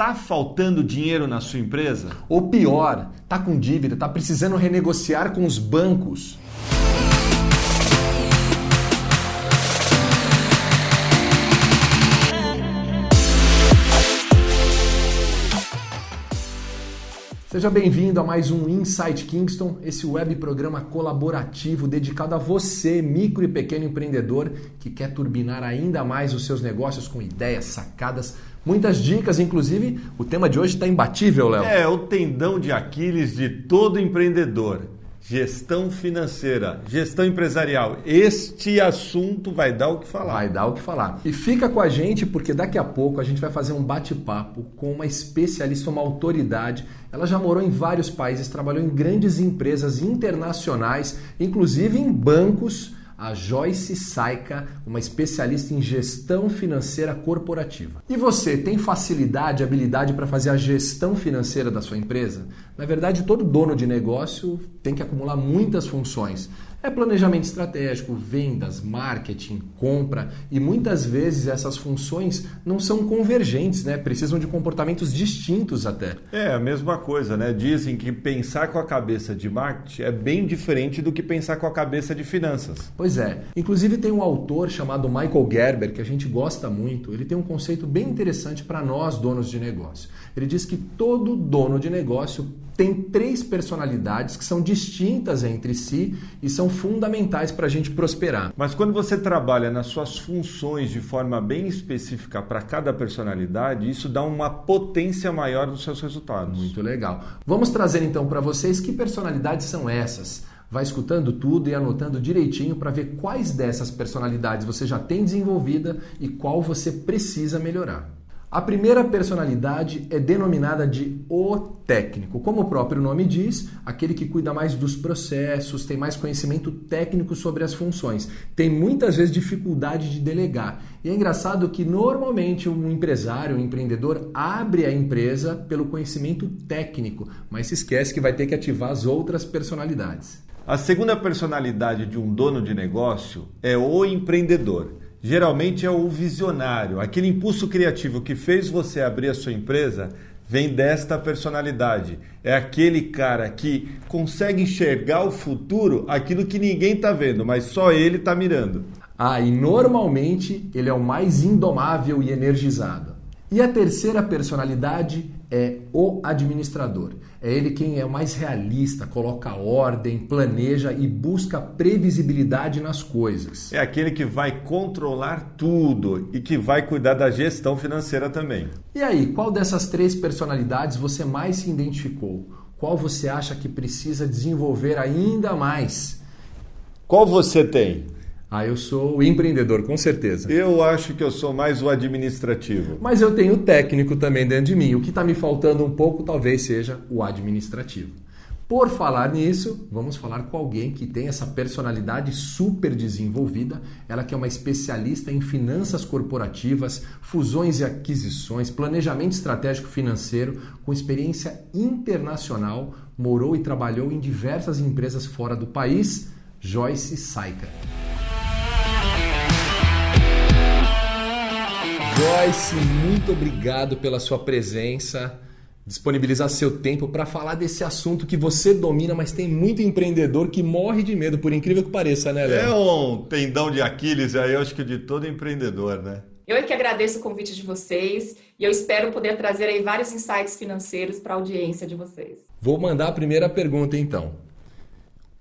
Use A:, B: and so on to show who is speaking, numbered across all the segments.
A: Tá faltando dinheiro na sua empresa?
B: Ou pior, tá com dívida, tá precisando renegociar com os bancos. Seja bem-vindo a mais um Insight Kingston, esse web programa colaborativo dedicado a você, micro e pequeno empreendedor, que quer turbinar ainda mais os seus negócios com ideias, sacadas, muitas dicas, inclusive o tema de hoje está imbatível, Léo.
A: É o tendão de Aquiles de todo empreendedor. Gestão financeira, gestão empresarial. Este assunto vai dar o que falar.
B: Vai dar o que falar. E fica com a gente porque daqui a pouco a gente vai fazer um bate-papo com uma especialista, uma autoridade. Ela já morou em vários países, trabalhou em grandes empresas internacionais, inclusive em bancos. A Joyce Saica, uma especialista em gestão financeira corporativa. E você tem facilidade, habilidade para fazer a gestão financeira da sua empresa? Na verdade, todo dono de negócio tem que acumular muitas funções. É planejamento estratégico, vendas, marketing, compra e muitas vezes essas funções não são convergentes, né? Precisam de comportamentos distintos até.
A: É a mesma coisa, né? Dizem que pensar com a cabeça de marketing é bem diferente do que pensar com a cabeça de finanças.
B: Pois é. Inclusive tem um autor chamado Michael Gerber que a gente gosta muito. Ele tem um conceito bem interessante para nós donos de negócio. Ele diz que todo dono de negócio tem 3 personalidades que são distintas entre si e são fundamentais para a gente prosperar.
A: Mas quando você trabalha nas suas funções de forma bem específica para cada personalidade, isso dá uma potência maior nos seus resultados.
B: Muito legal. Vamos trazer então para vocês que personalidades são essas. Vai escutando tudo e anotando direitinho para ver quais dessas personalidades você já tem desenvolvida e qual você precisa melhorar. A primeira personalidade é denominada de o técnico. Como o próprio nome diz, aquele que cuida mais dos processos, tem mais conhecimento técnico sobre as funções, tem muitas vezes dificuldade de delegar. E é engraçado que normalmente um empresário, um empreendedor abre a empresa pelo conhecimento técnico, mas se esquece que vai ter que ativar as outras personalidades.
A: A segunda personalidade de um dono de negócio é o empreendedor. Geralmente é o visionário, aquele impulso criativo que fez você abrir a sua empresa vem desta personalidade. É aquele cara que consegue enxergar o futuro, aquilo que ninguém está vendo, mas só ele está mirando.
B: E normalmente ele é o mais indomável e energizado. E a terceira personalidade é o administrador. É ele quem é o mais realista, coloca ordem, planeja e busca previsibilidade nas coisas.
A: É aquele que vai controlar tudo e que vai cuidar da gestão financeira também.
B: E aí, qual dessas 3 personalidades você mais se identificou? Qual você acha que precisa desenvolver ainda mais?
A: Qual você tem?
B: Eu sou o empreendedor, com certeza.
A: Eu acho que eu sou mais o administrativo.
B: Mas eu tenho o técnico também dentro de mim. O que está me faltando um pouco talvez seja o administrativo. Por falar nisso, vamos falar com alguém que tem essa personalidade super desenvolvida. Ela que é uma especialista em finanças corporativas, fusões e aquisições, planejamento estratégico financeiro, com experiência internacional, morou e trabalhou em diversas empresas fora do país. Joyce Saica. Joyce, muito obrigado pela sua presença, disponibilizar seu tempo para falar desse assunto que você domina, mas tem muito empreendedor que morre de medo, por incrível que pareça, né, Léo?
A: É um tendão de Aquiles aí, eu acho que de todo empreendedor, né?
C: Eu é que agradeço o convite de vocês e eu espero poder trazer aí vários insights financeiros para a audiência de vocês.
B: Vou mandar a primeira pergunta então.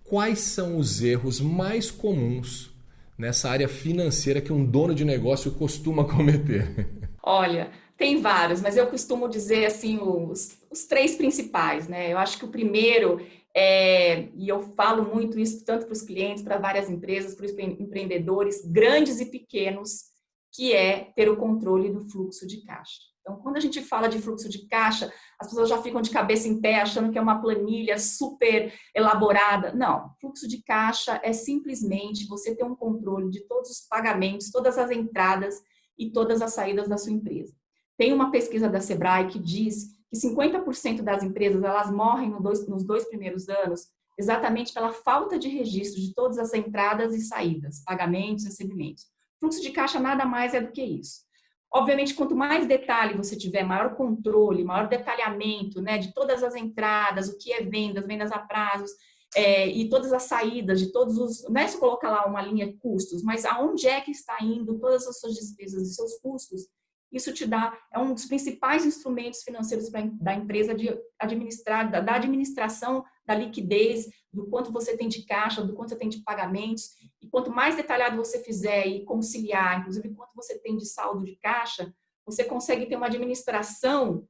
B: Quais são os erros mais comuns nessa área financeira que um dono de negócio costuma cometer?
C: Olha, tem vários, mas eu costumo dizer assim os 3 principais, né? Eu acho que o primeiro e eu falo muito isso tanto para os clientes, para várias empresas, para os empreendedores, grandes e pequenos, que é ter o controle do fluxo de caixa. Então, quando a gente fala de fluxo de caixa, as pessoas já ficam de cabeça em pé, achando que é uma planilha super elaborada. Não, fluxo de caixa é simplesmente você ter um controle de todos os pagamentos, todas as entradas e todas as saídas da sua empresa. Tem uma pesquisa da Sebrae que diz que 50% das empresas elas morrem nos 2 primeiros anos exatamente pela falta de registro de todas as entradas e saídas, pagamentos, recebimentos. Fluxo de caixa nada mais é do que isso. Obviamente, quanto mais detalhe você tiver, maior controle, maior detalhamento, né, de todas as entradas, o que é vendas, vendas a prazos, e todas as saídas de todos os... Não é só colocar lá uma linha de custos, mas aonde é que está indo todas as suas despesas e seus custos. Isso te dá, é um dos principais instrumentos financeiros da empresa de administrar, da administração, da liquidez, do quanto você tem de caixa, do quanto você tem de pagamentos. E quanto mais detalhado você fizer e conciliar, inclusive quanto você tem de saldo de caixa, você consegue ter uma administração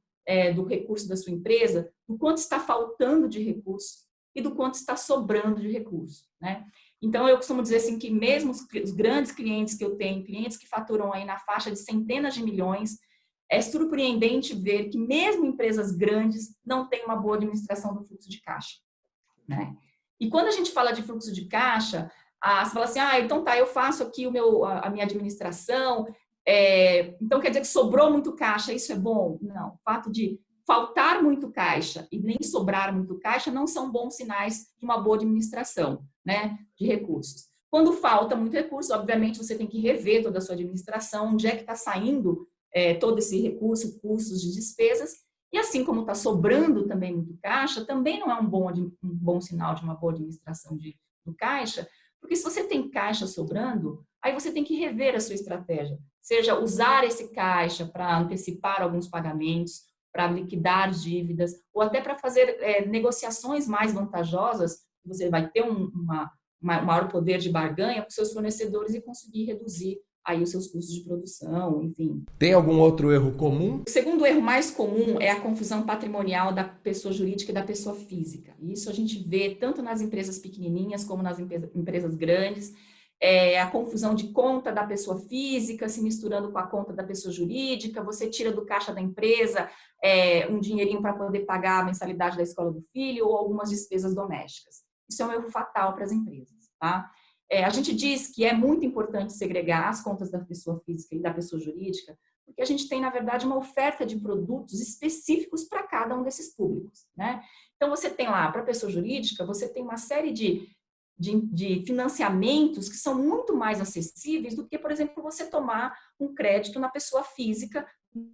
C: do recurso da sua empresa, do quanto está faltando de recurso e do quanto está sobrando de recurso, né? Então, eu costumo dizer assim que mesmo os grandes clientes que eu tenho, clientes que faturam aí na faixa de centenas de milhões, é surpreendente ver que mesmo empresas grandes não têm uma boa administração do fluxo de caixa, né? E quando a gente fala de fluxo de caixa, você fala assim, então tá, eu faço aqui a minha administração, então quer dizer que sobrou muito caixa, isso é bom? Não, o fato de faltar muito caixa e nem sobrar muito caixa não são bons sinais de uma boa administração, né, de recursos. Quando falta muito recurso, obviamente você tem que rever toda a sua administração, onde é que está saindo todo esse recurso, custos de despesas, e assim como está sobrando também muito caixa, também não é um bom sinal de uma boa administração do caixa, porque se você tem caixa sobrando, aí você tem que rever a sua estratégia, seja usar esse caixa para antecipar alguns pagamentos, para liquidar dívidas, ou até para fazer negociações mais vantajosas, você vai ter um maior poder de barganha com seus fornecedores e conseguir reduzir aí os seus custos de produção, enfim.
B: Tem algum outro erro comum?
C: O segundo erro mais comum é a confusão patrimonial da pessoa jurídica e da pessoa física. Isso a gente vê tanto nas empresas pequenininhas como nas empresas grandes, a confusão de conta da pessoa física se misturando com a conta da pessoa jurídica, você tira do caixa da empresa um dinheirinho para poder pagar a mensalidade da escola do filho ou algumas despesas domésticas. Isso é um erro fatal para as empresas, tá? A gente diz que é muito importante segregar as contas da pessoa física e da pessoa jurídica, porque a gente tem, na verdade, uma oferta de produtos específicos para cada um desses públicos, né? Então, você tem lá, para a pessoa jurídica, você tem uma série de financiamentos que são muito mais acessíveis do que, por exemplo, você tomar um crédito na pessoa física,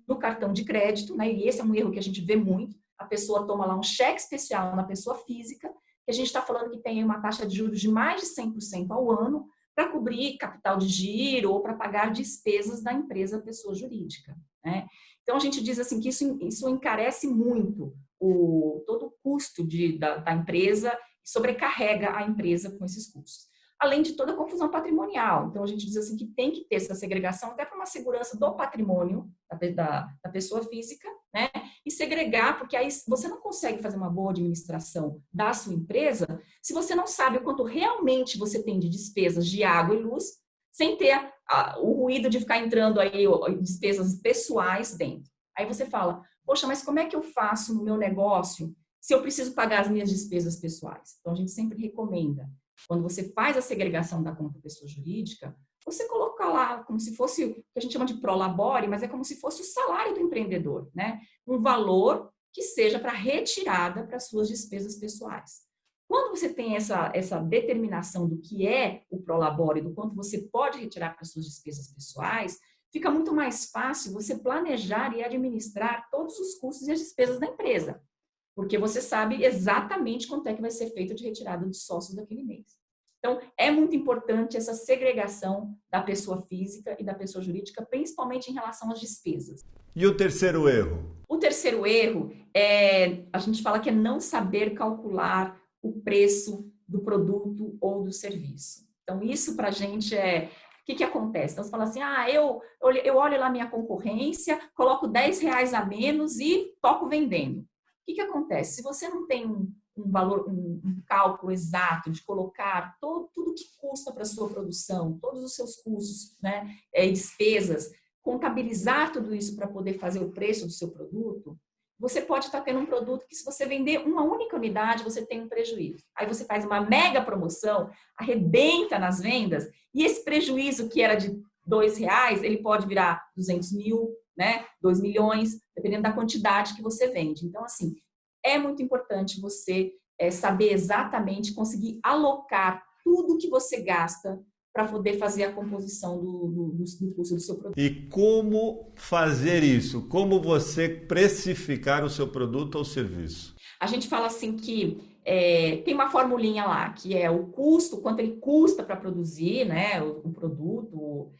C: no cartão de crédito, né? E esse é um erro que a gente vê muito, a pessoa toma lá um cheque especial na pessoa física, que a gente está falando que tem uma taxa de juros de mais de 100% ao ano, para cobrir capital de giro ou para pagar despesas da empresa pessoa jurídica, né? Então, a gente diz assim que isso encarece muito todo o custo da empresa, sobrecarrega a empresa com esses custos. Além de toda a confusão patrimonial. Então, a gente diz assim que tem que ter essa segregação até para uma segurança do patrimônio da pessoa física, né? E segregar, porque aí você não consegue fazer uma boa administração da sua empresa se você não sabe o quanto realmente você tem de despesas de água e luz, sem ter o ruído de ficar entrando aí despesas pessoais dentro. Aí você fala, poxa, mas como é que eu faço no meu negócio se eu preciso pagar as minhas despesas pessoais? Então, a gente sempre recomenda, quando você faz a segregação da conta pessoa jurídica, você coloca lá como se fosse o que a gente chama de prolabore, mas é como se fosse o salário do empreendedor, né? Um valor que seja para retirada para suas despesas pessoais. Quando você tem essa determinação do que é o prolabore, do quanto você pode retirar para suas despesas pessoais, fica muito mais fácil você planejar e administrar todos os custos e as despesas da empresa, porque você sabe exatamente quanto é que vai ser feito de retirada dos sócios daquele mês. Então, é muito importante essa segregação da pessoa física e da pessoa jurídica, principalmente em relação às despesas.
A: E o terceiro erro?
C: O terceiro erro a gente fala que é não saber calcular o preço do produto ou do serviço. Então, isso para a gente o que acontece? Então, você fala assim, eu olho lá minha concorrência, coloco R$10 a menos e toco vendendo. O que acontece? Se você não tem um valor, um cálculo exato de colocar tudo que custa para a sua produção, todos os seus custos, né, e despesas, contabilizar tudo isso para poder fazer o preço do seu produto, você pode estar tendo um produto que, se você vender uma única unidade, você tem um prejuízo. Aí você faz uma mega promoção, arrebenta nas vendas, e esse prejuízo que era de R$2, ele pode virar 200 mil, né, 2 milhões, dependendo da quantidade que você vende. Então, assim, é muito importante você saber exatamente, conseguir alocar tudo que você gasta para poder fazer a composição do custo do seu produto.
A: E como fazer isso? Como você precificar o seu produto ou serviço?
C: A gente fala assim que tem uma formulinha lá, que é o custo, quanto ele custa para produzir, né, o produto,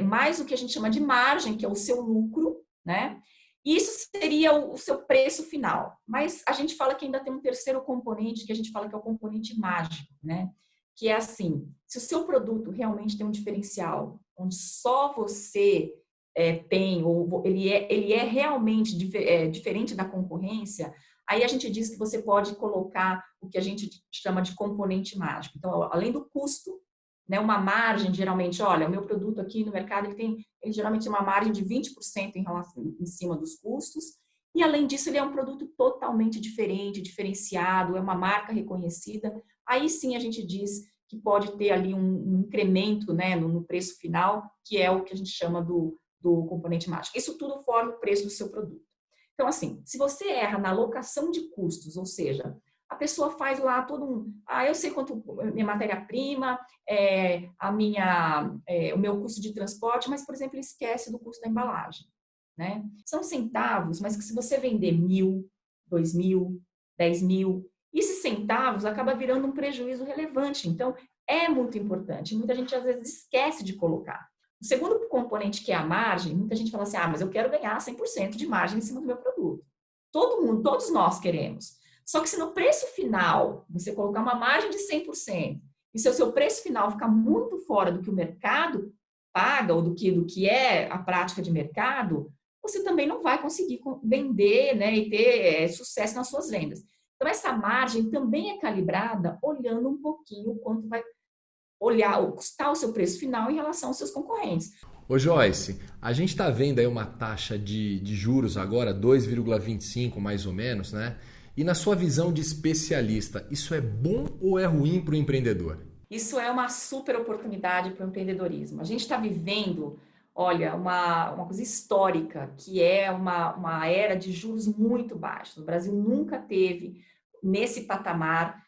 C: mais o que a gente chama de margem, que é o seu lucro, né? Isso seria o seu preço final. Mas a gente fala que ainda tem um terceiro componente, que a gente fala que é o componente mágico, né? Que é assim, se o seu produto realmente tem um diferencial, onde só você tem, ou ele é realmente diferente da concorrência, aí a gente diz que você pode colocar o que a gente chama de componente mágico. Então, além do custo, né, uma margem, geralmente, olha, o meu produto aqui no mercado, ele geralmente tem uma margem de 20% em cima dos custos, e além disso, ele é um produto totalmente diferente, diferenciado, é uma marca reconhecida. Aí sim a gente diz que pode ter ali um incremento, né, no preço final, que é o que a gente chama do componente mágico. Isso tudo forma o preço do seu produto. Então, assim, se você erra na alocação de custos, ou seja, a pessoa faz lá todo eu sei quanto minha matéria-prima, o meu custo de transporte, mas, por exemplo, ele esquece do custo da embalagem, né? São centavos, mas que se você vender 1.000, 2.000, 10.000, esses centavos acaba virando um prejuízo relevante. Então, é muito importante. Muita gente, às vezes, esquece de colocar. O segundo componente, que é a margem, muita gente fala assim, mas eu quero ganhar 100% de margem em cima do meu produto. Todo mundo, todos nós queremos. Só que se no preço final você colocar uma margem de 100% e se o seu preço final ficar muito fora do que o mercado paga ou do que é a prática de mercado, você também não vai conseguir vender, né, e ter sucesso nas suas vendas. Então, essa margem também é calibrada olhando um pouquinho o quanto vai custar o seu preço final em relação aos seus concorrentes.
B: Ô Joyce, a gente está vendo aí uma taxa de juros agora, 2,25 mais ou menos, né? E na sua visão de especialista, isso é bom ou é ruim para o empreendedor?
C: Isso é uma super oportunidade para o empreendedorismo. A gente está vivendo, olha, uma coisa histórica, que é uma era de juros muito baixos. O Brasil nunca teve nesse patamar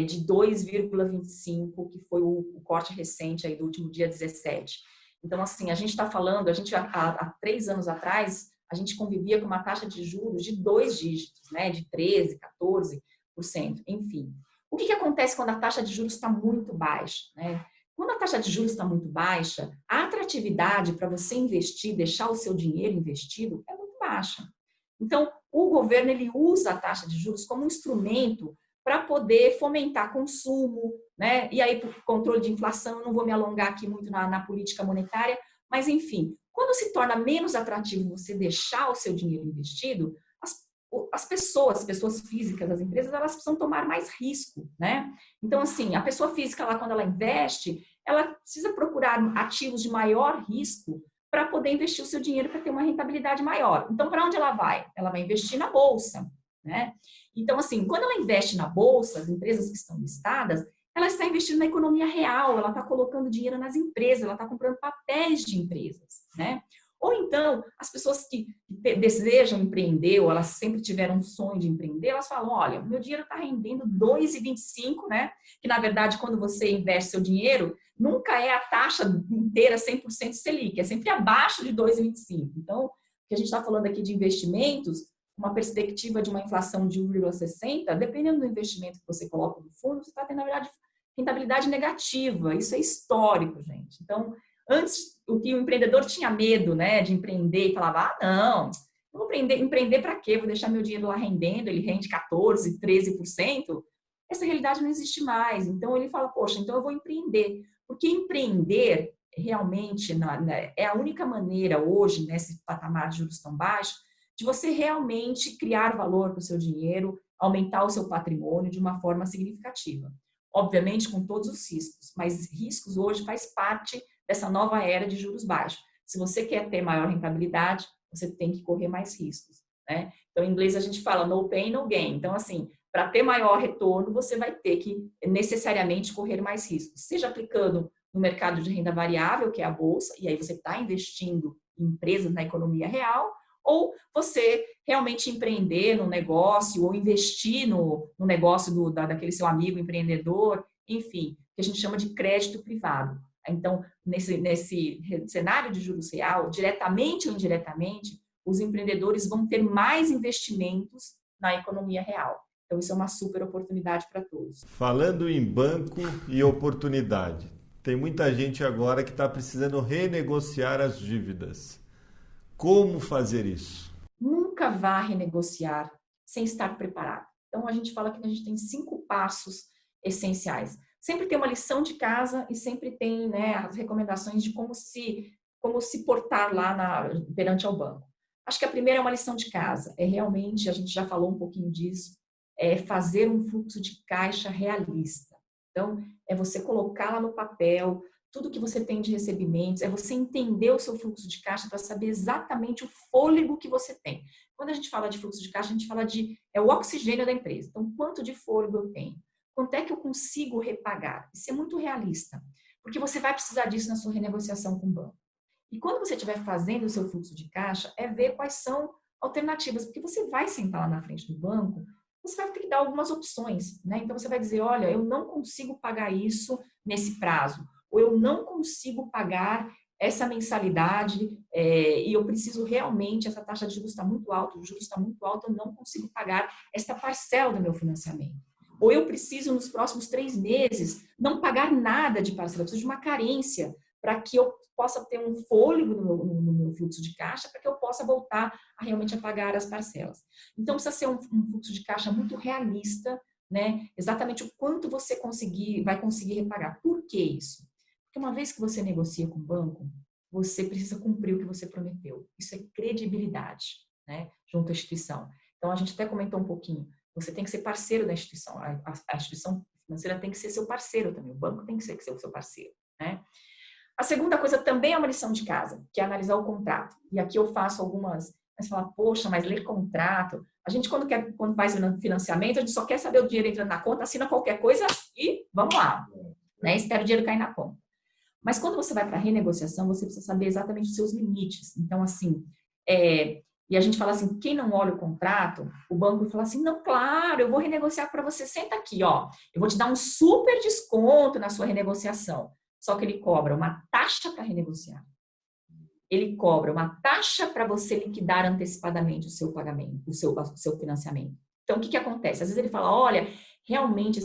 C: de 2,25, que foi o corte recente aí do último dia 17. Então, assim, a gente está falando, há 3 anos atrás, a gente convivia com uma taxa de juros de 2 dígitos, né, de 13%, 14%, enfim. O que acontece quando a taxa de juros está muito baixa, né? Quando a taxa de juros está muito baixa, a atratividade para você investir, deixar o seu dinheiro investido, é muito baixa. Então, o governo ele usa a taxa de juros como um instrumento para poder fomentar consumo, né? E aí, por controle de inflação, eu não vou me alongar aqui muito na política monetária, mas enfim, quando se torna menos atrativo você deixar o seu dinheiro investido, as pessoas físicas, as empresas, elas precisam tomar mais risco, né? Então, assim, a pessoa física, quando ela investe, ela precisa procurar ativos de maior risco para poder investir o seu dinheiro para ter uma rentabilidade maior. Então, para onde ela vai? Ela vai investir na bolsa, né? Então, assim, quando ela investe na bolsa, as empresas que estão listadas, ela está investindo na economia real, ela está colocando dinheiro nas empresas, ela está comprando papéis de empresas, né? Ou então, as pessoas que desejam empreender, ou elas sempre tiveram um sonho de empreender, elas falam, olha, meu dinheiro está rendendo 2,25, né? Que, na verdade, quando você investe seu dinheiro, nunca é a taxa inteira 100% Selic, é sempre abaixo de 2,25. Então, o que a gente está falando aqui de investimentos, uma perspectiva de uma inflação de 1,60, dependendo do investimento que você coloca no fundo, você está tendo, na verdade, rentabilidade negativa. Isso é histórico, gente. Então, antes, o que o empreendedor tinha medo, né, de empreender e falava, não vou empreender para quê? Vou deixar meu dinheiro lá rendendo, ele rende 14%, 13%. Essa realidade não existe mais. Então, ele fala, poxa, então eu vou empreender. Porque empreender, realmente, é a única maneira hoje, nesse patamar de juros tão baixos, de você realmente criar valor para o seu dinheiro, aumentar o seu patrimônio de uma forma significativa. Obviamente, com todos os riscos, mas riscos hoje faz parte dessa nova era de juros baixos. Se você quer ter maior rentabilidade, você tem que correr mais riscos, né? Então, em inglês a gente fala no pain, no gain. Então, assim, para ter maior retorno, você vai ter que necessariamente correr mais riscos, seja aplicando no mercado de renda variável, que é a bolsa, e aí você está investindo em empresas na economia real, ou você realmente empreender no negócio, ou investir no negócio daquele seu amigo empreendedor, enfim, que a gente chama de crédito privado. Então, nesse cenário de juros real, diretamente ou indiretamente, os empreendedores vão ter mais investimentos na economia real. Então, isso é uma super oportunidade para todos.
A: Falando em banco e oportunidade, tem muita gente agora que está precisando renegociar as dívidas. Como fazer isso?
C: Nunca vá renegociar sem estar preparado. Então, a gente fala que a gente tem 5 passos essenciais. Sempre tem uma lição de casa e sempre tem, né, as recomendações de como se portar lá perante ao banco. Acho que a primeira é uma lição de casa. É realmente, a gente já falou um pouquinho disso, é fazer um fluxo de caixa realista. Então, é você colocar lá no papel tudo que você tem de recebimentos, é você entender o seu fluxo de caixa para saber exatamente o fôlego que você tem. Quando a gente fala de fluxo de caixa, a gente fala é o oxigênio da empresa. Então, quanto de fôlego eu tenho? Quanto é que eu consigo repagar? Isso é muito realista, porque você vai precisar disso na sua renegociação com o banco. E quando você estiver fazendo o seu fluxo de caixa, é ver quais são alternativas, porque você vai sentar lá na frente do banco, você vai ter que dar algumas opções, né? Então, você vai dizer, olha, eu não consigo pagar isso nesse prazo, ou eu não consigo pagar essa mensalidade e eu preciso realmente, essa taxa de juros está muito alta, o juros está muito alto, eu não consigo pagar esta parcela do meu financiamento. Ou eu preciso, nos próximos 3 meses, não pagar nada de parcela, eu preciso de uma carência para que eu possa ter um fôlego no meu fluxo de caixa, para que eu possa voltar a pagar as parcelas. Então, precisa ser um fluxo de caixa muito realista, né? Exatamente o quanto você vai conseguir repagar. Por que isso? Porque uma vez que você negocia com o banco, você precisa cumprir o que você prometeu. Isso é credibilidade, né? Junto à instituição. Então, a gente até comentou um pouquinho. Você tem que ser parceiro da instituição. A instituição financeira tem que ser seu parceiro também. O banco tem que ser o seu parceiro, né? A segunda coisa também é uma lição de casa, que é analisar o contrato. E aqui eu faço algumas... Você fala, poxa, mas ler contrato... A gente, quando faz financiamento, a gente só quer saber o dinheiro entrando na conta, assina qualquer coisa e vamos lá. Né? Espera o dinheiro cair na conta. Mas quando você vai para a renegociação, você precisa saber exatamente os seus limites. Então, assim... E a gente fala assim, quem não olha o contrato, o banco fala assim, não, claro, eu vou renegociar para você, senta aqui, ó. Eu vou te dar um super desconto na sua renegociação. Só que ele cobra uma taxa para renegociar. Ele cobra uma taxa para você liquidar antecipadamente o seu pagamento, o seu financiamento. Então, o que acontece? Às vezes ele fala, olha, realmente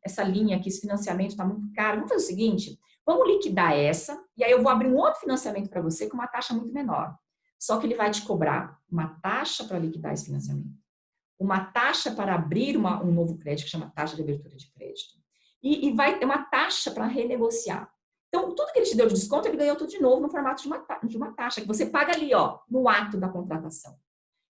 C: essa linha aqui, esse financiamento está muito caro. Vamos fazer o seguinte, vamos liquidar essa e aí eu vou abrir um outro financiamento para você com uma taxa muito menor. Só que ele vai te cobrar uma taxa para liquidar esse financiamento, uma taxa para abrir um novo crédito, que chama taxa de abertura de crédito. E vai ter uma taxa para renegociar. Então, tudo que ele te deu de desconto, ele ganhou tudo de novo no formato de uma taxa, que você paga ali, ó, no ato da contratação.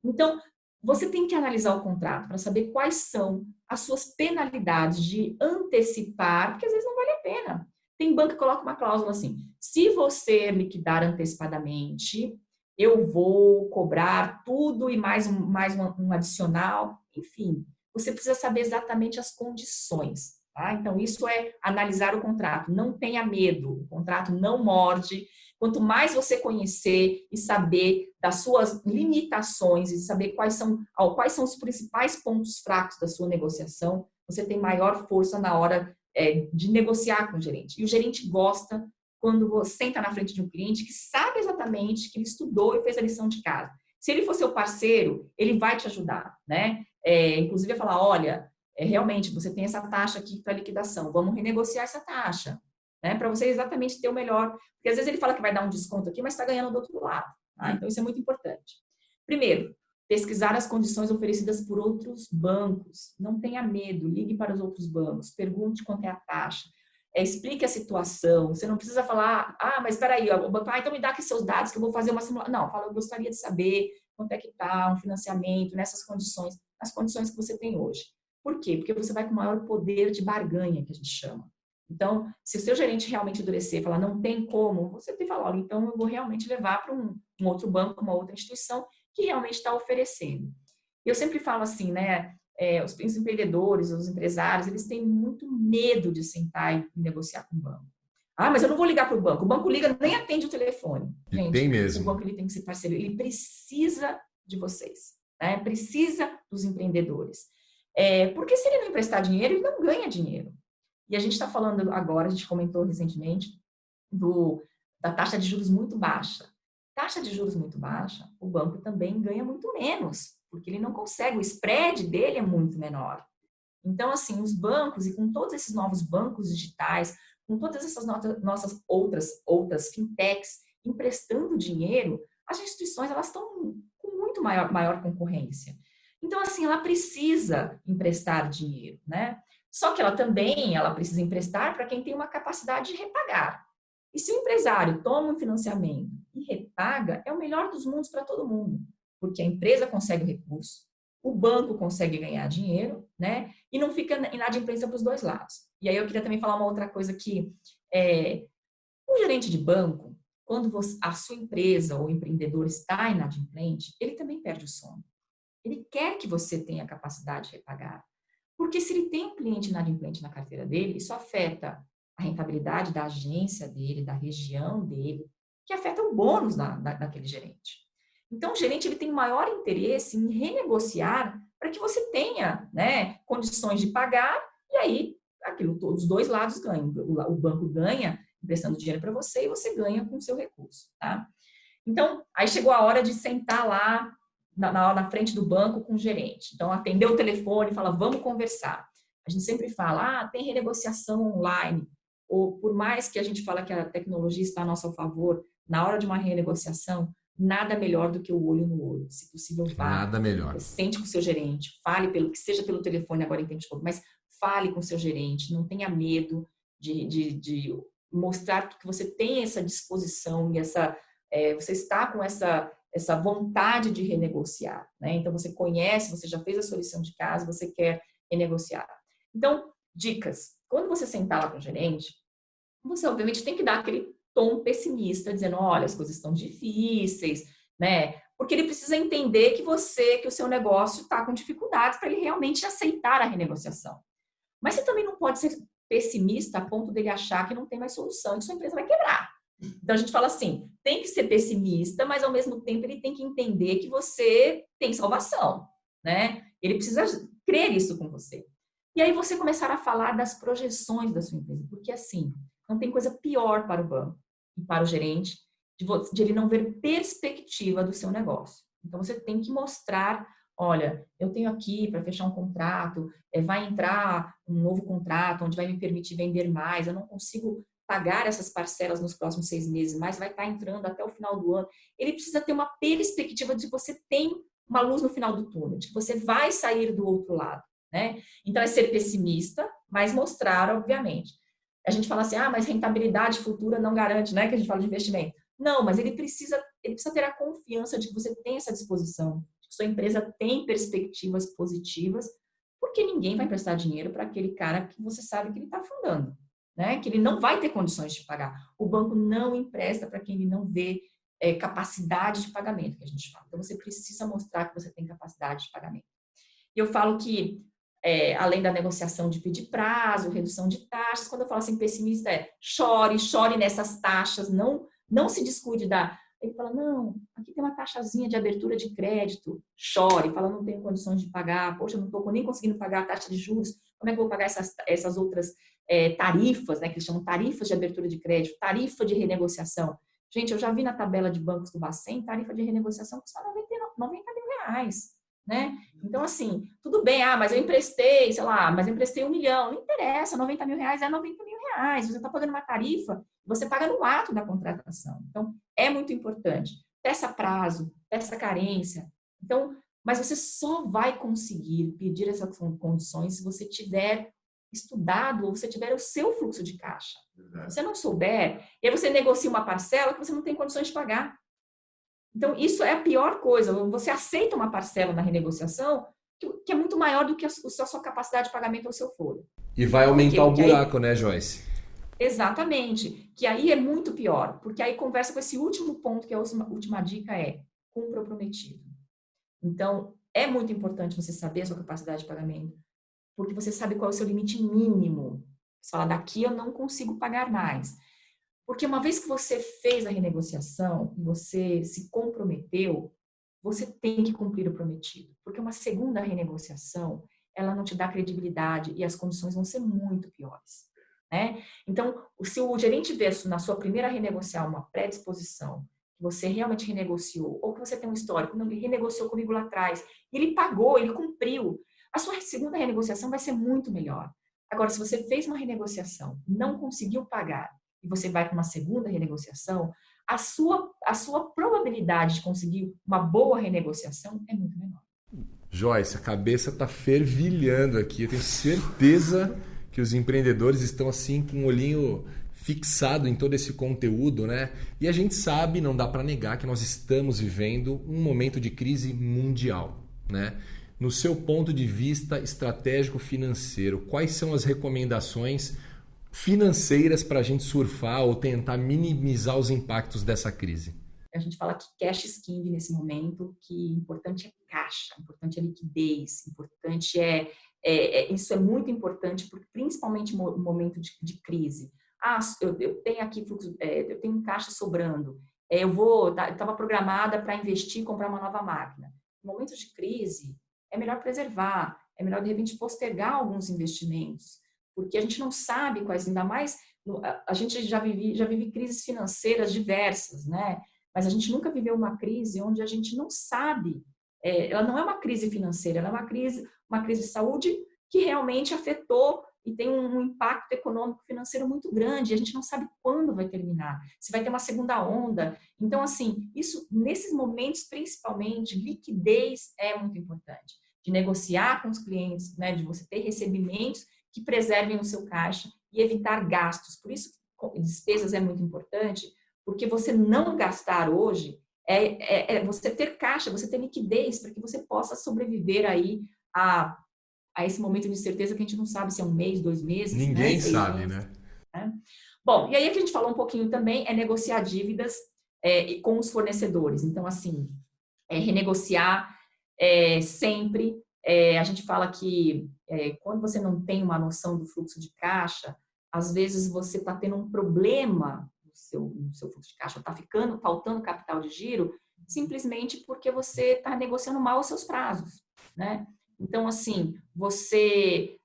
C: Então, você tem que analisar o contrato para saber quais são as suas penalidades de antecipar, porque às vezes não vale a pena. Tem banco que coloca uma cláusula assim, se você liquidar antecipadamente, eu vou cobrar tudo e mais um adicional, enfim. Você precisa saber exatamente as condições. Tá? Então, isso é analisar o contrato. Não tenha medo, o contrato não morde. Quanto mais você conhecer e saber das suas limitações e saber quais são os principais pontos fracos da sua negociação, você tem maior força na hora de negociar com o gerente. E o gerente gosta quando você senta na frente de um cliente que sabe exatamente, que ele estudou e fez a lição de casa. Se ele for seu parceiro, ele vai te ajudar, né? Inclusive, falar, olha, realmente, você tem essa taxa aqui para liquidação, vamos renegociar essa taxa, né? Para você exatamente ter o melhor. Porque às vezes ele fala que vai dar um desconto aqui, mas está ganhando do outro lado. Tá? Então, isso é muito importante. Primeiro, pesquisar as condições oferecidas por outros bancos. Não tenha medo, ligue para os outros bancos, pergunte quanto é a taxa. Explique a situação, você não precisa falar, mas espera aí, então me dá aqui seus dados que eu vou fazer uma simulação. Não, fala, eu gostaria de saber quanto é que está um financiamento nessas condições, nas condições que você tem hoje. Por quê? Porque você vai com maior poder de barganha, que a gente chama. Então, se o seu gerente realmente endurecer e falar, não tem como, você tem que falar, olha, então eu vou realmente levar para um outro banco, uma outra instituição que realmente está oferecendo. Eu sempre falo assim, né? Os empreendedores, os empresários, eles têm muito medo de sentar e negociar com o banco. Mas eu não vou ligar para o banco. O banco liga, nem atende o telefone. Gente,
B: tem mesmo.
C: O banco ele tem que ser parceiro. Ele precisa de vocês. Né? Precisa dos empreendedores. Porque se ele não emprestar dinheiro, ele não ganha dinheiro. E a gente está falando agora, a gente comentou recentemente, da taxa de juros muito baixa. Taxa de juros muito baixa, o banco também ganha muito menos, porque ele não consegue, o spread dele é muito menor. Então, assim, os bancos, e com todos esses novos bancos digitais, com todas essas nossas outras fintechs emprestando dinheiro, as instituições elas estão com muito maior concorrência. Então, assim, ela precisa emprestar dinheiro, né? Só que ela precisa emprestar para quem tem uma capacidade de repagar. E se o empresário toma um financiamento e repaga, é o melhor dos mundos para todo mundo, porque a empresa consegue o recurso, o banco consegue ganhar dinheiro, né? E não fica inadimplência para os dois lados. E aí eu queria também falar uma outra coisa que o gerente de banco, quando a sua empresa ou empreendedor está inadimplente, ele também perde o sono. Ele quer que você tenha capacidade de repagar. Porque se ele tem um cliente inadimplente na carteira dele, isso afeta a rentabilidade da agência dele, da região dele, que afeta o bônus daquele gerente. Então, o gerente ele tem maior interesse em renegociar para que você tenha, né, condições de pagar e aí os dois lados ganham. O banco ganha emprestando dinheiro para você e você ganha com o seu recurso, tá? Então, aí chegou a hora de sentar lá na frente do banco com o gerente. Então, atendeu o telefone e fala, vamos conversar. A gente sempre fala, tem renegociação online. Ou por mais que a gente fala que a tecnologia está a nosso favor, na hora de uma renegociação, nada melhor do que o olho no olho. Se possível, vá.
B: Nada melhor.
C: Sente com o seu gerente, fale que seja pelo telefone, agora entende pouco, mas fale com o seu gerente, não tenha medo de mostrar que você tem essa disposição e você está com essa vontade de renegociar, né? Então, você conhece, você já fez a sua lição de casa, você quer renegociar. Então, dicas. Quando você sentar lá com o gerente, você obviamente tem que dar aquele tom pessimista, dizendo, olha, as coisas estão difíceis, né? Porque ele precisa entender que o seu negócio está com dificuldades para ele realmente aceitar a renegociação. Mas você também não pode ser pessimista a ponto dele achar que não tem mais solução e que sua empresa vai quebrar. Então, a gente fala assim, tem que ser pessimista, mas ao mesmo tempo ele tem que entender que você tem salvação, né? Ele precisa crer isso com você. E aí você começar a falar das projeções da sua empresa, porque assim, não tem coisa pior para o banco e para o gerente de ele não ver perspectiva do seu negócio. Então, você tem que mostrar, olha, eu tenho aqui para fechar um contrato, vai entrar um novo contrato onde vai me permitir vender mais, eu não consigo pagar essas parcelas nos próximos 6 meses, mas vai estar entrando até o final do ano. Ele precisa ter uma perspectiva de que você tem uma luz no final do túnel, de que você vai sair do outro lado, né? Então, é ser pessimista, mas mostrar, obviamente. A gente fala assim, mas rentabilidade futura não garante, né? Que a gente fala de investimento. Não, mas ele precisa ter a confiança de que você tem essa disposição, de que sua empresa tem perspectivas positivas, porque ninguém vai prestar dinheiro para aquele cara que você sabe que ele está afundando, né? Que ele não vai ter condições de pagar. O banco não empresta para quem ele não vê capacidade de pagamento, que a gente fala. Então, você precisa mostrar que você tem capacidade de pagamento. E eu falo que, além da negociação de pedir prazo, redução de taxas, quando eu falo assim, pessimista chore nessas taxas, não se descuide Ele fala, não, aqui tem uma taxazinha de abertura de crédito, chore, fala, não tenho condições de pagar, poxa, não estou nem conseguindo pagar a taxa de juros, como é que eu vou pagar essas outras tarifas, né, que eles chamam tarifas de abertura de crédito, tarifa de renegociação. Gente, eu já vi na tabela de bancos do Bacen, tarifa de renegociação custa 90 mil reais, né? Então, assim, tudo bem, mas eu emprestei, sei lá, mas eu emprestei 1 milhão, não interessa, 90 mil reais é 90 mil reais, você está pagando uma tarifa, você paga no ato da contratação. Então, é muito importante. Peça prazo, peça carência. Então, mas você só vai conseguir pedir essas condições se você tiver estudado ou você tiver o seu fluxo de caixa. Se você não souber, e aí você negocia uma parcela que você não tem condições de pagar. Então, isso é a pior coisa. Você aceita uma parcela na renegociação que é muito maior do que a sua capacidade de pagamento ao seu foro.
B: E vai aumentar o buraco, né, Joyce?
C: Exatamente. Que aí é muito pior, porque aí conversa com esse último ponto, que é a última dica cumpra o prometido. Então, é muito importante você saber a sua capacidade de pagamento, porque você sabe qual é o seu limite mínimo. Você fala, daqui eu não consigo pagar mais. Porque uma vez que você fez a renegociação e você se comprometeu, você tem que cumprir o prometido. Porque uma segunda renegociação, ela não te dá credibilidade e as condições vão ser muito piores. né? Então, se o gerente vê na sua primeira renegociar uma predisposição, que você realmente renegociou, ou que você tem um histórico, não, ele renegociou comigo lá atrás, ele pagou, ele cumpriu, a sua segunda renegociação vai ser muito melhor. Agora, se você fez uma renegociação, não conseguiu pagar, e você vai para uma segunda renegociação, a sua probabilidade de conseguir uma boa renegociação é muito menor.
B: Joyce, a cabeça está fervilhando aqui. Eu tenho certeza que os empreendedores estão assim com um olhinho fixado em todo esse conteúdo, né? E a gente sabe, não dá para negar, que nós estamos vivendo um momento de crise mundial, né? No seu ponto de vista estratégico financeiro, quais são as recomendações financeiras para a gente surfar ou tentar minimizar os impactos dessa crise?
C: A gente fala que cash is king nesse momento, que importante é caixa, importante é liquidez, importante isso é muito importante, porque principalmente no momento de crise. Eu tenho aqui fluxo, eu tenho um caixa sobrando, eu estava programada para investir e comprar uma nova máquina. No momento de crise, é melhor preservar, é melhor de repente postergar alguns investimentos, porque a gente não sabe quais, ainda mais, a gente já vive crises financeiras diversas, né? Mas a gente nunca viveu uma crise onde a gente não sabe, ela não é uma crise financeira, ela é uma crise de saúde que realmente afetou e tem um impacto econômico financeiro muito grande, e a gente não sabe quando vai terminar, se vai ter uma segunda onda. Então, assim, isso, nesses momentos, principalmente, liquidez é muito importante, de negociar com os clientes, né, de você ter recebimentos que preservem o seu caixa e evitar gastos. Por isso, despesas é muito importante, porque você não gastar hoje é você ter caixa, você ter liquidez para que você possa sobreviver aí a esse momento de incerteza que a gente não sabe se é um mês, 2 meses.
B: Ninguém
C: né?
B: sabe,
C: meses,
B: né?
C: Bom, e aí que a gente falou um pouquinho também é negociar dívidas com os fornecedores. Então, assim, renegociar sempre. A gente fala que quando você não tem uma noção do fluxo de caixa, às vezes você está tendo um problema no seu fluxo de caixa, está faltando capital de giro, simplesmente porque você está negociando mal os seus prazos, né? Então, assim, você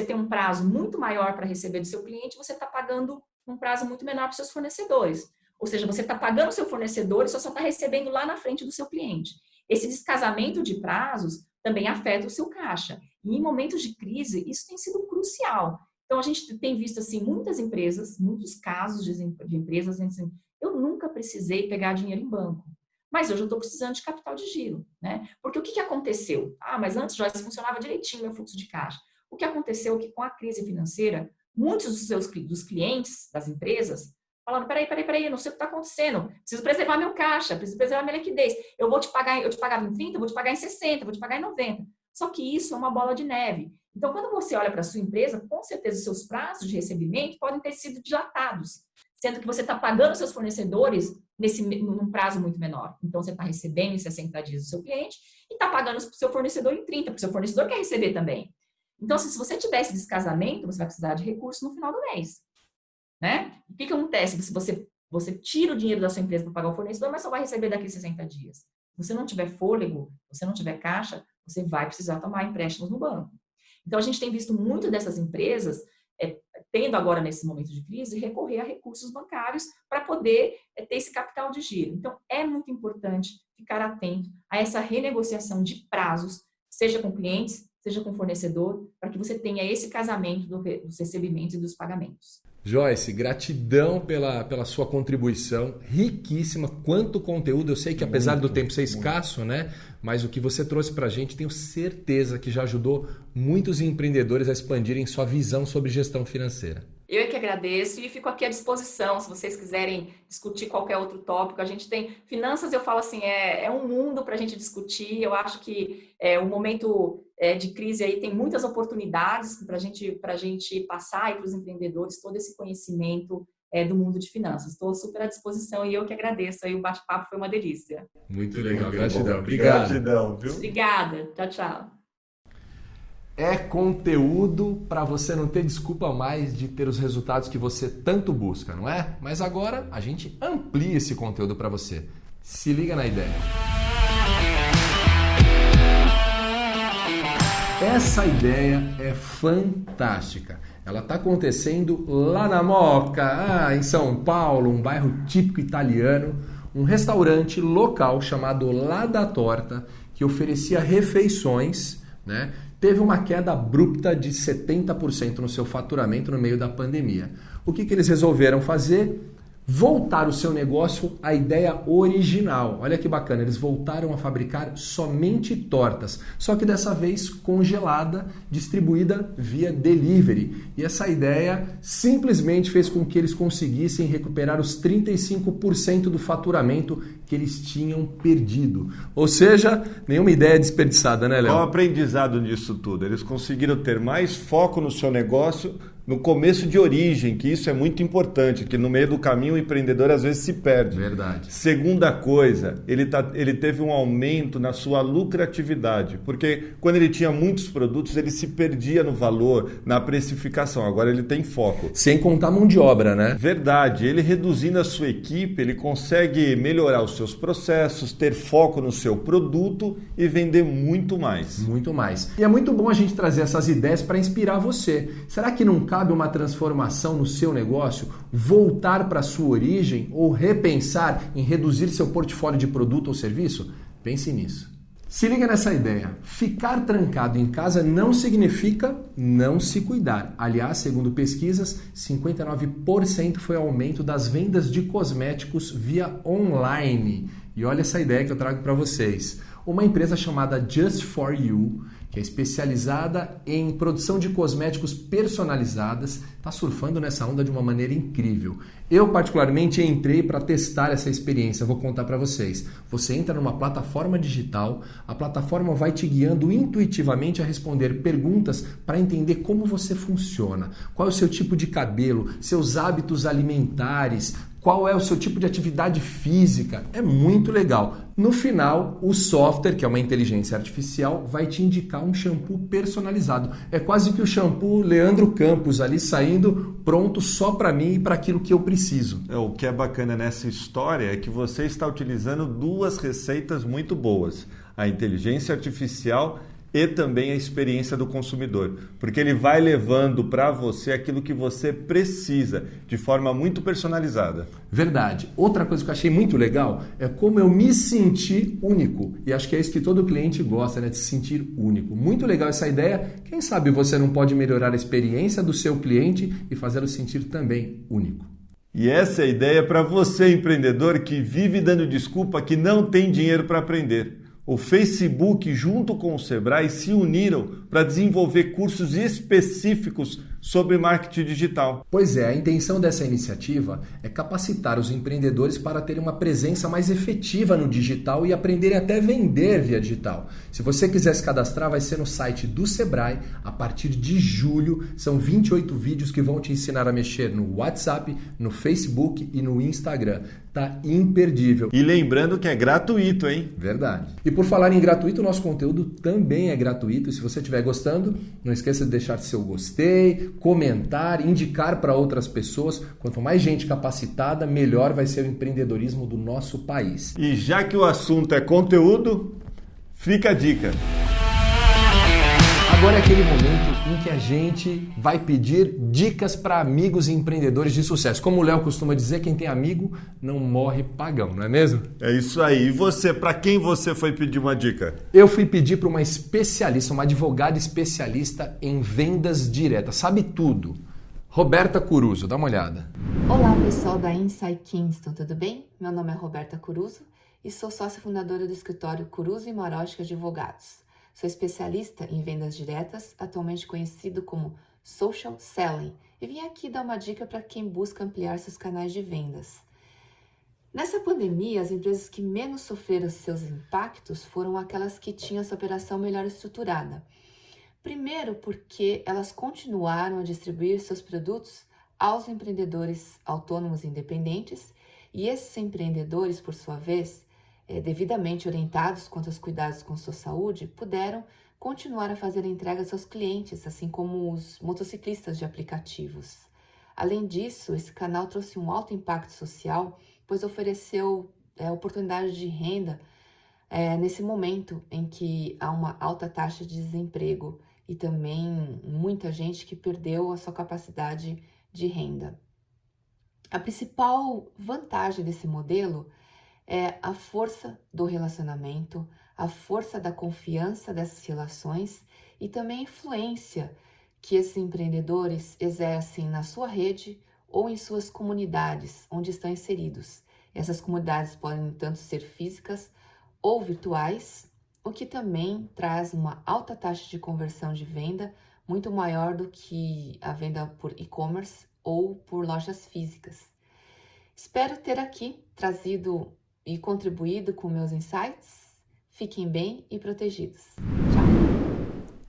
C: tem um prazo muito maior para receber do seu cliente, você está pagando um prazo muito menor para os seus fornecedores. Ou seja, você está pagando o seu fornecedor e só está recebendo lá na frente do seu cliente. Esse descasamento de prazos também afeta o seu caixa. E em momentos de crise, isso tem sido crucial. Então, a gente tem visto, assim, muitas empresas, muitos casos de empresas dizendo assim, eu nunca precisei pegar dinheiro em banco, mas hoje eu estou precisando de capital de giro, né? Porque o que aconteceu? Mas antes, Joyce, funcionava direitinho o meu fluxo de caixa. O que aconteceu é que com a crise financeira, muitos dos clientes das empresas falaram, peraí, não sei o que está acontecendo, preciso preservar meu caixa, preciso preservar minha liquidez, eu te pagava em 30, eu vou te pagar em 60, vou te pagar em 90. Só que isso é uma bola de neve. Então, quando você olha para a sua empresa, com certeza os seus prazos de recebimento podem ter sido dilatados, sendo que você está pagando seus fornecedores num prazo muito menor. Então, você está recebendo em 60 dias do seu cliente e está pagando para o seu fornecedor em 30, porque o seu fornecedor quer receber também. Então, se você tiver esse descasamento, você vai precisar de recursos no final do mês, né? O que acontece? Você tira o dinheiro da sua empresa para pagar o fornecedor, mas só vai receber daqui a 60 dias. Se você não tiver fôlego, se você não tiver caixa, você vai precisar tomar empréstimos no banco. Então, a gente tem visto muito dessas empresas, tendo agora nesse momento de crise, recorrer a recursos bancários para poder ter esse capital de giro. Então, é muito importante ficar atento a essa renegociação de prazos, seja com clientes, seja com fornecedor, para que você tenha esse casamento dos recebimentos e dos pagamentos.
B: Joyce, gratidão pela sua contribuição, riquíssima, quanto conteúdo. Eu sei que apesar do tempo ser escasso, né? Mas o que você trouxe para a gente, tenho certeza que já ajudou muitos empreendedores a expandirem sua visão sobre gestão financeira.
C: Eu é que agradeço e fico aqui à disposição, se vocês quiserem discutir qualquer outro tópico. A gente tem finanças, eu falo assim, é um mundo para a gente discutir. Eu acho que o momento de crise aí tem muitas oportunidades para a gente passar aí para os empreendedores todo esse conhecimento do mundo de finanças. Estou super à disposição e eu que agradeço. Aí o bate-papo foi uma delícia.
B: Muito legal, gratidão. Obrigado.
A: Gratidão, viu?
C: Obrigada. Tchau, tchau.
B: É conteúdo para você não ter desculpa mais de ter os resultados que você tanto busca, não é? Mas agora a gente amplia esse conteúdo para você. Se liga na ideia. Essa ideia é fantástica. Ela está acontecendo lá na Moca, em São Paulo, um bairro típico italiano, um restaurante local chamado La da Torta, que oferecia refeições, né? Teve uma queda abrupta de 70% no seu faturamento no meio da pandemia. O que eles resolveram fazer? Voltar o seu negócio à ideia original. Olha que bacana, eles voltaram a fabricar somente tortas, só que dessa vez congelada, distribuída via delivery. E essa ideia simplesmente fez com que eles conseguissem recuperar os 35% do faturamento que eles tinham perdido. Ou seja, nenhuma ideia desperdiçada, né, Léo?
A: Qual o aprendizado nisso tudo? Eles conseguiram ter mais foco no seu negócio no começo de origem, que isso é muito importante, que no meio do caminho o empreendedor às vezes se perde.
B: Verdade.
A: Segunda coisa, ele teve um aumento na sua lucratividade, porque quando ele tinha muitos produtos, ele se perdia no valor, na precificação. Agora ele tem foco.
B: Sem contar mão de obra, né?
A: Verdade. Ele reduzindo a sua equipe, ele consegue melhorar os seus processos, ter foco no seu produto e vender muito mais.
B: Muito mais. E é muito bom a gente trazer essas ideias para inspirar você. Será que não cabe uma transformação no seu negócio? Voltar para a sua origem ou repensar em reduzir seu portfólio de produto ou serviço? Pense nisso. Se liga nessa ideia. Ficar trancado em casa não significa não se cuidar. Aliás, segundo pesquisas, 59% foi o aumento das vendas de cosméticos via online. E olha essa ideia que eu trago para vocês. Uma empresa chamada Just For You, que é especializada em produção de cosméticos personalizadas, está surfando nessa onda de uma maneira incrível. Eu, particularmente, entrei para testar essa experiência, vou contar para vocês. Você entra numa plataforma digital, a plataforma vai te guiando intuitivamente a responder perguntas para entender como você funciona, qual é o seu tipo de cabelo, seus hábitos alimentares, qual é o seu tipo de atividade física. É muito legal. No final, o software, que é uma inteligência artificial, vai te indicar um shampoo personalizado. É quase que o shampoo Leandro Campos ali saindo pronto só para mim e para aquilo que eu preciso.
A: O que é bacana nessa história é que você está utilizando duas receitas muito boas. A inteligência artificial e também a experiência do consumidor, porque ele vai levando para você aquilo que você precisa, de forma muito personalizada.
B: Verdade. Outra coisa que eu achei muito legal é como eu me senti único. E acho que é isso que todo cliente gosta, né? De se sentir único. Muito legal essa ideia. Quem sabe você não pode melhorar a experiência do seu cliente e fazê-lo sentir também único.
A: E essa é a ideia para você, empreendedor, que vive dando desculpa que não tem dinheiro para aprender. O Facebook, junto com o Sebrae, se uniram para desenvolver cursos específicos sobre marketing digital.
B: Pois é, a intenção dessa iniciativa é capacitar os empreendedores para terem uma presença mais efetiva no digital e aprenderem até vender via digital. Se você quiser se cadastrar, vai ser no site do Sebrae a partir de julho. São 28 vídeos que vão te ensinar a mexer no WhatsApp, no Facebook e no Instagram. Tá imperdível.
A: E lembrando que é gratuito, hein?
B: Verdade. E por falar em gratuito, o nosso conteúdo também é gratuito. E se você estiver gostando, não esqueça de deixar seu gostei, comentar, indicar para outras pessoas. Quanto mais gente capacitada, melhor vai ser o empreendedorismo do nosso país.
A: E já que o assunto é conteúdo, fica a dica.
B: Agora é aquele momento em que a gente vai pedir dicas para amigos e empreendedores de sucesso. Como o Léo costuma dizer, quem tem amigo não morre pagão, não é mesmo?
A: É isso aí. E você, para quem você foi pedir uma dica?
B: Eu fui pedir para uma especialista, uma advogada especialista em vendas diretas. Sabe tudo. Roberta Curuso, dá uma olhada.
D: Olá, pessoal da Insight Kingston, tudo bem? Meu nome é Roberta Curuso e sou sócia fundadora do escritório Curuso e Marochka Advogados. Sou especialista em vendas diretas, atualmente conhecido como Social Selling, e vim aqui dar uma dica para quem busca ampliar seus canais de vendas. Nessa pandemia, as empresas que menos sofreram seus impactos foram aquelas que tinham essa operação melhor estruturada. Primeiro, porque elas continuaram a distribuir seus produtos aos empreendedores autônomos e independentes, e esses empreendedores, por sua vez, devidamente orientados quanto aos cuidados com sua saúde, puderam continuar a fazer entregas aos clientes, assim como os motociclistas de aplicativos. Além disso, esse canal trouxe um alto impacto social, pois ofereceu oportunidade de renda nesse momento em que há uma alta taxa de desemprego e também muita gente que perdeu a sua capacidade de renda. A principal vantagem desse modelo é a força do relacionamento, a força da confiança dessas relações e também a influência que esses empreendedores exercem na sua rede ou em suas comunidades onde estão inseridos. Essas comunidades podem tanto ser físicas ou virtuais, o que também traz uma alta taxa de conversão de venda, muito maior do que a venda por e-commerce ou por lojas físicas. Espero ter aqui trazido e contribuído com meus insights. Fiquem bem e protegidos. Tchau!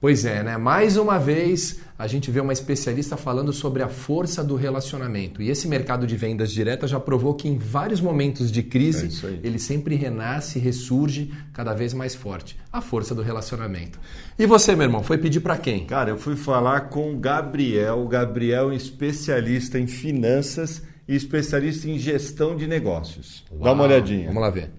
B: Pois é, né? Mais uma vez a gente vê uma especialista falando sobre a força do relacionamento. E esse mercado de vendas diretas já provou que em vários momentos de crise ele sempre renasce, ressurge cada vez mais forte. A força do relacionamento. E você, meu irmão, foi pedir para quem?
A: Cara, eu fui falar com o Gabriel. O Gabriel é especialista em finanças e especialista em gestão de negócios. Uau, dá uma olhadinha.
B: Vamos lá ver.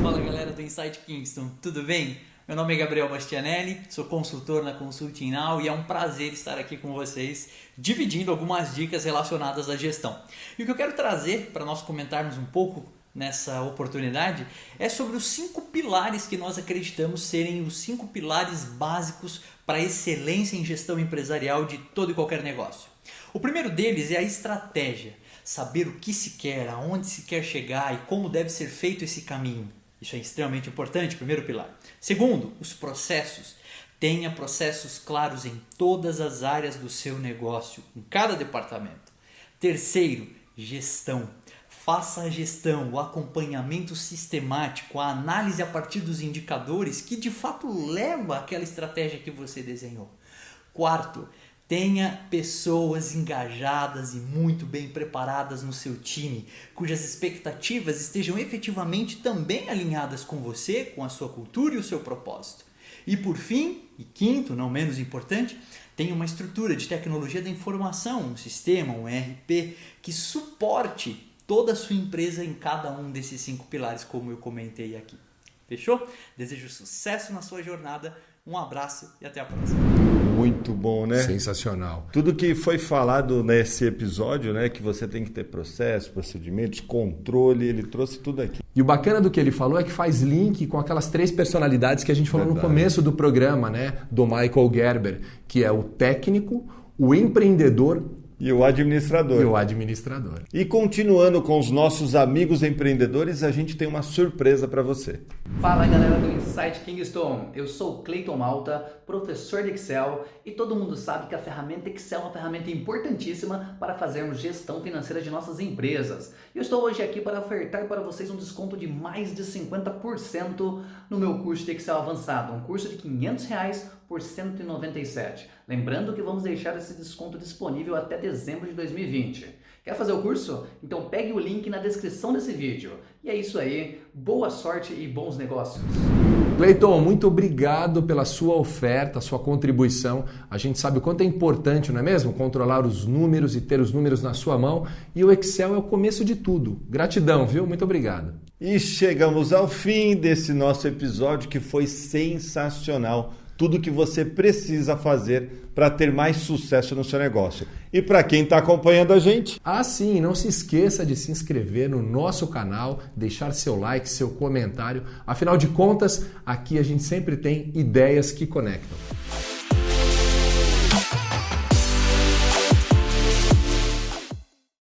E: Fala galera do Insight Kingston, tudo bem? Meu nome é Gabriel Bastianelli, sou consultor na Consulting Now e é um prazer estar aqui com vocês dividindo algumas dicas relacionadas à gestão. E o que eu quero trazer para nós comentarmos um pouco nessa oportunidade é sobre os 5 pilares que nós acreditamos serem os 5 pilares básicos para a excelência em gestão empresarial de todo e qualquer negócio. O primeiro deles é a estratégia, saber o que se quer, aonde se quer chegar e como deve ser feito esse caminho. Isso é extremamente importante, primeiro pilar. Segundo, os processos. Tenha processos claros em todas as áreas do seu negócio, em cada departamento. Terceiro, gestão. Faça a gestão, o acompanhamento sistemático, a análise a partir dos indicadores que de fato leva àquela estratégia que você desenhou. Quarto, tenha pessoas engajadas e muito bem preparadas no seu time, cujas expectativas estejam efetivamente também alinhadas com você, com a sua cultura e o seu propósito. E por fim, e quinto, não menos importante, tenha uma estrutura de tecnologia da informação, um sistema, um ERP, que suporte toda a sua empresa em cada um desses 5 pilares, como eu comentei aqui. Fechou? Desejo sucesso na sua jornada, um abraço e até a próxima.
A: Muito bom, né?
B: Sensacional.
A: Tudo que foi falado nesse episódio, né, que você tem que ter processo, procedimentos, controle, ele trouxe tudo aqui.
B: E o bacana do que ele falou é que faz link com aquelas 3 personalidades que a gente falou no começo do programa, né, do Michael Gerber, que é o técnico, o empreendedor
A: e o administrador. E continuando com os nossos amigos empreendedores, a gente tem uma surpresa para você.
F: Fala galera do Insight Kingston, eu sou o Cleiton Malta, professor de Excel e todo mundo sabe que a ferramenta Excel é uma ferramenta importantíssima para fazermos gestão financeira de nossas empresas. Eu estou hoje aqui para ofertar para vocês um desconto de mais de 50% no meu curso de Excel avançado, um curso de R$500 por R$197. Lembrando que vamos deixar esse desconto disponível até dezembro de 2020. Quer fazer o curso? Então pegue o link na descrição desse vídeo. E é isso aí, boa sorte e bons negócios!
B: Cleiton, muito obrigado pela sua oferta, sua contribuição. A gente sabe o quanto é importante, não é mesmo? Controlar os números e ter os números na sua mão. E o Excel é o começo de tudo. Gratidão, viu? Muito obrigado.
A: E chegamos ao fim desse nosso episódio que foi sensacional. Tudo que você precisa fazer para ter mais sucesso no seu negócio. E para quem está acompanhando a gente...
B: sim, não se esqueça de se inscrever no nosso canal, deixar seu like, seu comentário. Afinal de contas, aqui a gente sempre tem ideias que conectam.